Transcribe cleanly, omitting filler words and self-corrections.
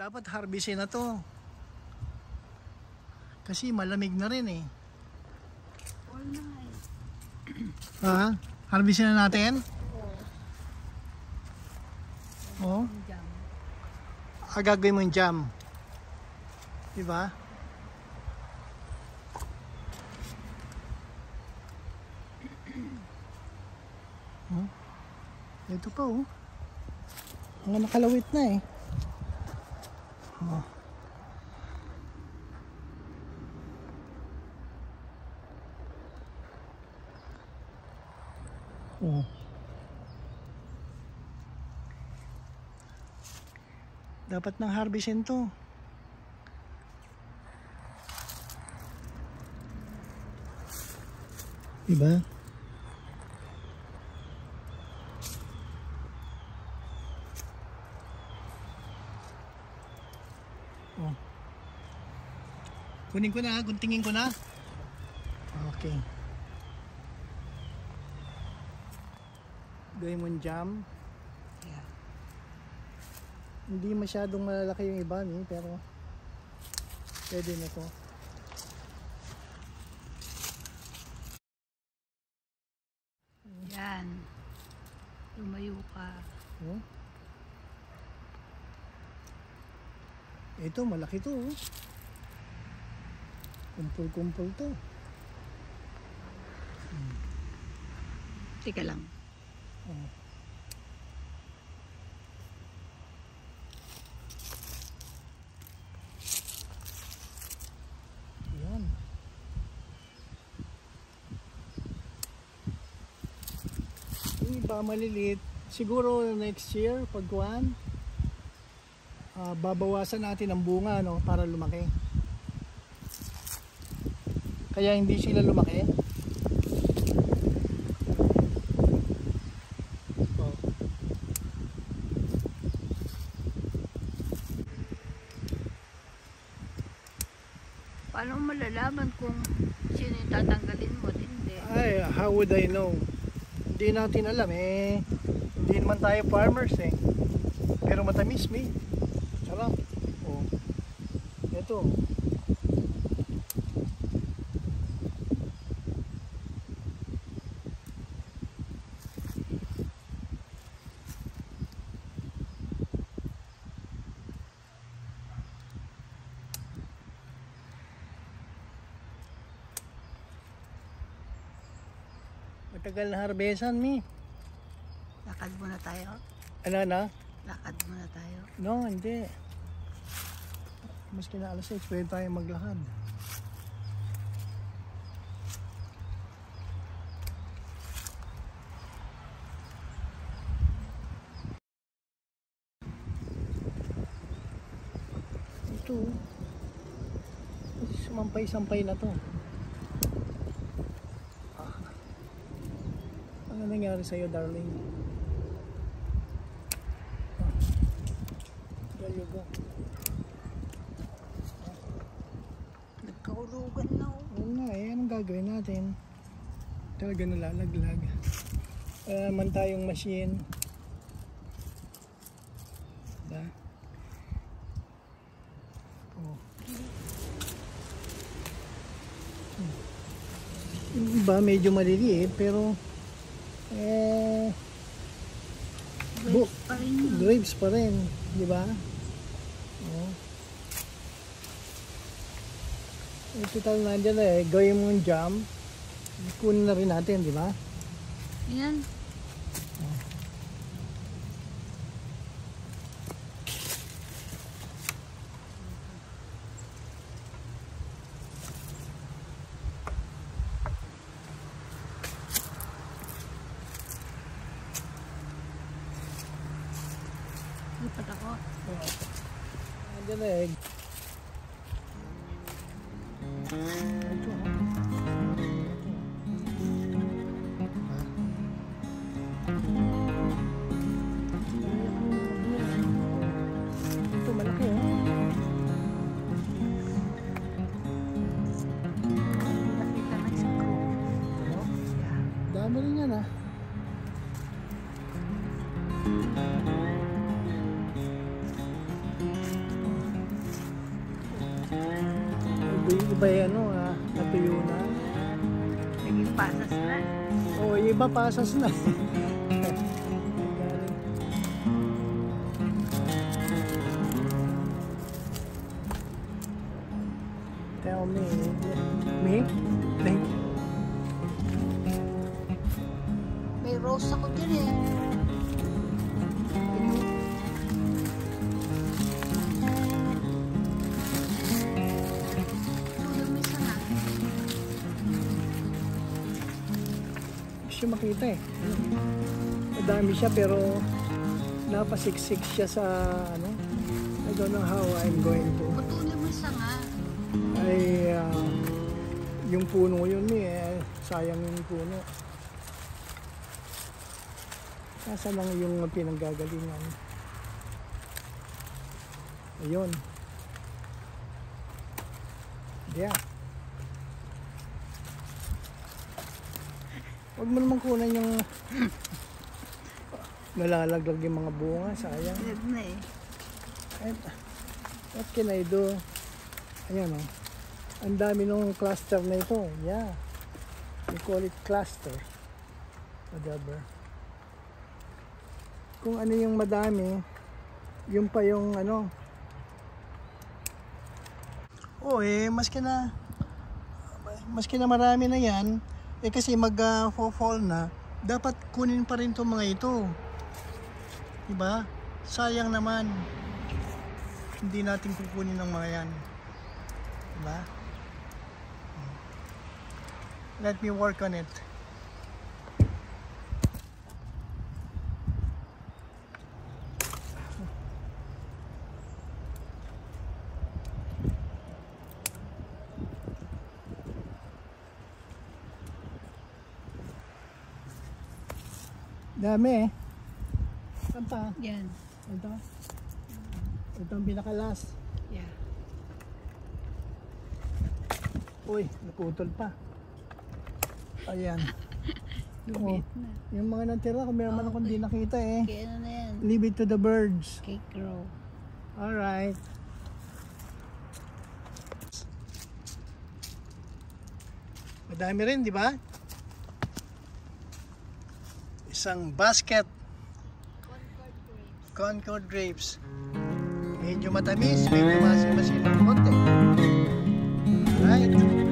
Dapat harvestin na to. Kasi malamig na rin eh. All na nga eh. Ha? Harvestin na natin? Oo. Oh. Jam. Gagawin mo yung jam. Diba? Ito pa oh. Mga nakalawit na eh. Oh. Oh. Dapat nang harvestin to. Diba? Oh. Kunin ko na, guntingin ko na. Okay. Gawin mo jam. Yeah. Hindi masyadong malalaki yung iba ni, pero pwede na to. Yan. Lumayo ka. Oh. Ito, malaki to. Oh. Kumpul-kumpul to. Teka lang. Oh. Yan. Yung iba maliliit. Siguro next year, pagkuhan, babawasan natin ang bunga no, para lumaki. Kaya hindi sila lumaki. Oh. Paano malalaman kung sino yung tatanggalin mo at hindi? Ay, how would I know? Hindi natin alam eh. Hindi naman tayo farmers eh. Pero matamis mi. Sarap. Oh. Ito. Matagal na harbesan mi. Lakad muna tayo. Ano na? Lakad muna tayo. No, hindi. Maski na alas 6, pwede tayo maglakad. Ito. Sumampay-sampay na to. Ano nangyari sa'yo, darling? There you go. Nagkaulugan na oh. Oo nga eh, anong gagawin natin? Talaga nalalaglag. Wala naman tayong machine. Diba? Oh. Yung iba medyo maliliit pero Grapes pa rin yun. grapes pa rin, di ba? Oh. Total nandiyan eh, gawin mo yung jam. Kunin na rin natin, di ba? Yan. Lipat ako. Nandiyan eh. Ito, ito malaki oh. Nakita na isang crew. Dami rin yan ah. natutuyo na. Naging pasas na. Oo, yung iba pasas na. Tell me. Me? Thank you. May rose ako dyan eh. Tulong may sana. Gusto makita eh. Madami siya pero napasiksik siya sa ano. I don't know how I'm going to. Putulin mo yung sanga. Ay, yung puno yun eh. Sayang yung puno. Nasa lang yung pinanggagalingan. Ayun. Yeah. Huwag mo naman kunan yung nalalaglag yung mga bunga. Sayang. Nag na eh. What can I do? Ayan o. Ang dami nung cluster na ito. Yeah. We call it cluster. Whatever. Kung ano yung madami, yung pa yung ano. Oh maski na marami na yan, kasi mag-fall na, dapat kunin pa rin itong mga ito. Diba? Sayang naman. Hindi natin kukunin ng mga yan. Diba? Let me work on it. Dami eh. Saan pa? Yan. Ito. Ito ang pinaka-last. Yeah. Uy, naputol pa. Ayan. Lubit na. Yung mga natira, kung meron man akong di nakita eh. Kaya ano na yan? Leave it to the birds. Cake grow. Alright. Madami rin, di ba? Isang basket. Concord grapes. Medyo matamis, medyo masin-masin ng konti. Alright.